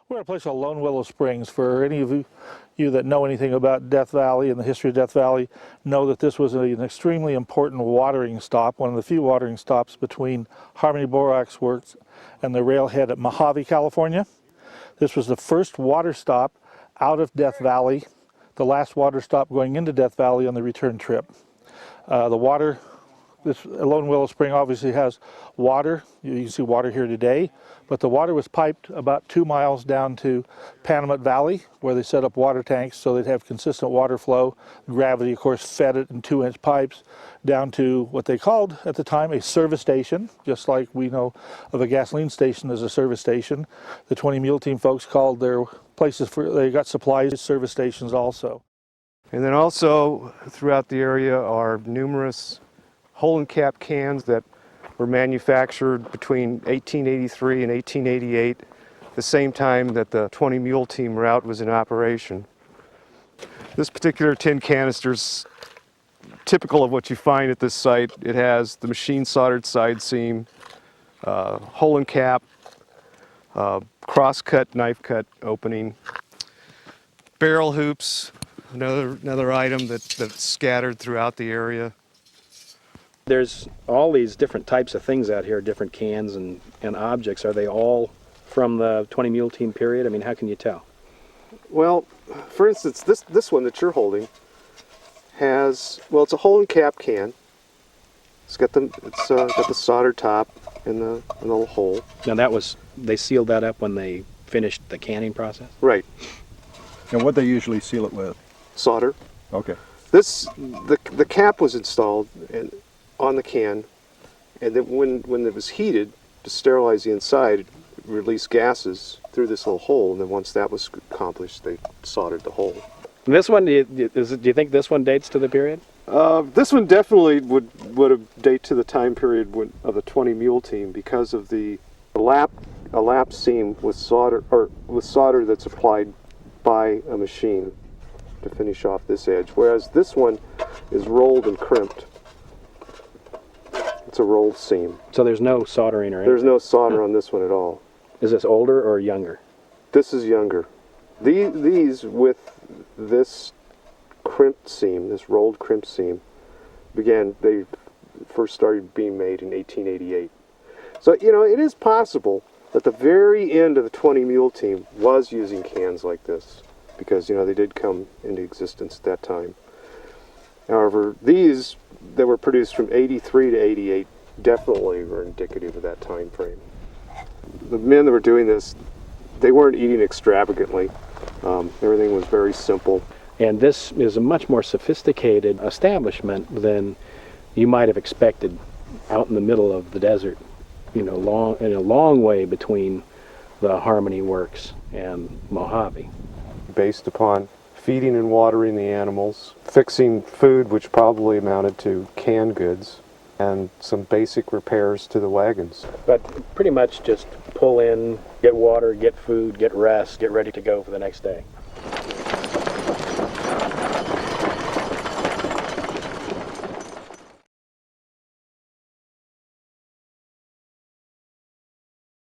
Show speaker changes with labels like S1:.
S1: We're at a place called Lone Willow Springs. For any of you that know anything about Death Valley and the history of Death Valley, know that this was an extremely important watering stop, one of the few watering stops between Harmony Borax Works and the railhead at Mojave, California. This was the first water stop out of Death Valley, the last water stop going into Death Valley on the return trip. This Lone Willow Spring obviously has water. You can see water here today, but the water was piped about 2 miles down to Panamint Valley, where they set up water tanks so they'd have consistent water flow. Gravity, of course, fed it in 2-inch pipes down to what they called at the time a service station, just like we know of a gasoline station as a service station. The 20 Mule Team folks called their places they got supplies as service stations also.
S2: And then also throughout the area are numerous hole and cap cans that were manufactured between 1883 and 1888, the same time that the 20 Mule Team route was in operation. This particular tin canister is typical of what you find at this site. It has the machine soldered side seam, hole and cap, cross cut, knife cut opening, barrel hoops, another item that's scattered throughout the area.
S3: There's all these different types of things out here, different cans and objects. Are they all from the 20 Mule Team period? I mean, how can you tell?
S2: Well, for instance, this one that you're holding has, well, it's a hole and cap can. It's got the solder top and the little hole.
S3: Now they sealed that up when they finished the canning process?
S2: Right.
S4: And what they usually seal it with?
S2: Solder.
S4: Okay.
S2: The cap was installed on the can, and then when it was heated to sterilize the inside, it released gases through this little hole, and then once that was accomplished, they soldered the hole.
S3: And this one, do you think this one dates to the period?
S2: This one definitely would date to the time period of the 20 Mule Team because of a lap seam with solder that's applied by a machine to finish off this edge, whereas this one is rolled and crimped. It's a rolled seam.
S3: So there's no soldering or anything?
S2: There's no solder on this one at all.
S3: Is this older or younger?
S2: This is younger. These with this crimped seam, this rolled crimped seam, they first started being made in 1888. So, you know, it is possible that the very end of the 20 Mule Team was using cans like this because, you know, they did come into existence at that time. However, these that were produced from 83 to 88 definitely were indicative of that time frame. The men that were doing this, they weren't eating extravagantly. Everything was very simple.
S3: And this is a much more sophisticated establishment than you might have expected out in the middle of the desert. You know, a long way between the Harmony Works and Mojave.
S2: Based upon feeding and watering the animals, fixing food which probably amounted to canned goods, and some basic repairs to the wagons.
S3: But pretty much just pull in, get water, get food, get rest, get ready to go for the next day.